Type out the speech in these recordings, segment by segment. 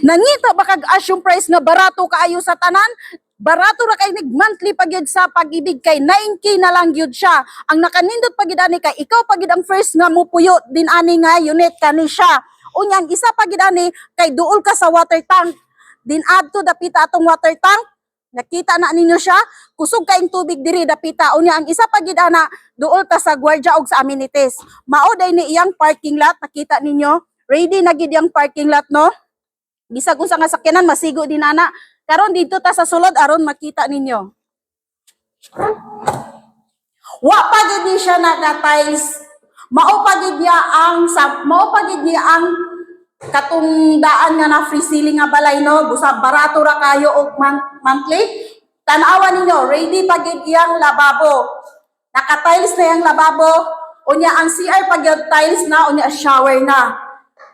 Nangita ba kag asyung price nga barato kaayo sa tanan? Barato ra kay nig monthly pagyud sa pag-ibig kay 9K na lang gyud siya. Ang nakanindot pagyud ani kay ikaw pagyud ang first nga mupuyo din ani nga unit kani siya. Unya ang isa pagyud ani kay duol ka sa water tank. Din adto dapita atong water tank. Nakita na ninyo siya, kusog kaing tubig diri dapita. Unya ang isa pagyud ana duol ta sa gwardiya og sa amenities. Mao day ni iyang parking lot, nakita ninyo. Ready na gid yang parking lot no. Bisag unsa nga sakyanan masigo din ana. Karon dito ta sa sulod aron makita ninyo. Wa pa gid ni siya naga-tiles. Mao pa gid niya ang katong daan nga na free ceiling nga balay no, busa barato ra kayo og monthly. Tan-awa ninyo, ready pa gid iyang lababo. Naka-tiles na yang lababo. Unya ang CR pa gid tiles na, unya shower na.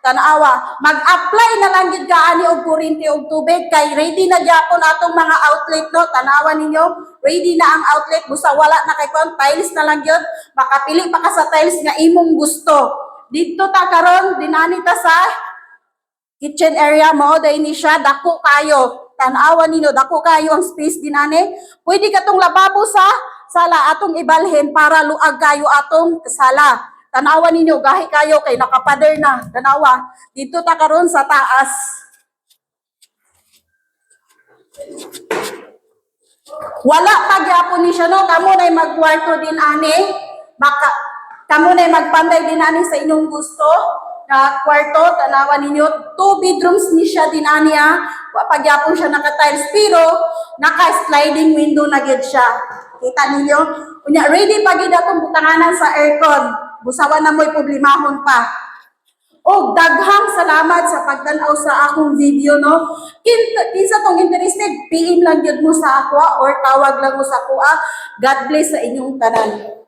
Tanawa, mag-apply na lang gid kaani og kuryente og tubig kay ready na gyapon atong mga outlet no. Tanawa ninyo, ready na ang outlet busa wala na kay kon tiles na lang gyud. Makapili pa ka sa tiles nga imong gusto. Dito ta karon dinani ta sa kitchen area mo day ni siya dako kayo. Tanawa ninyo, dako kayo ang space dinani. Pwede katong lababo sa sala atong ibalhin para luag kayo atong sala. Tanawa ninyo, gahi kayo kay nakapader na. Tanawa, dito ta karon sa taas. Wala pa gyapon ni siya no, kamo nay magkwarto din ani. Kamo nay magpanday din ani sa inyong gusto. Na kwarto, tanawa ninyo, 2 bedrooms ni siya din ani ha. Wa pa gyapon siya naka-tiles pero naka-sliding window na gyud siya. Kita ninyo? Unya ready pa gyud atong butanganan sa aircon. Busawan na mo'y problemahon pa. O daghang salamat sa pagtanaw sa akong video no. Kinsa tong interested, PM lang gyud mo sa ako or tawag lang mo sa ako. God bless sa inyong tanan.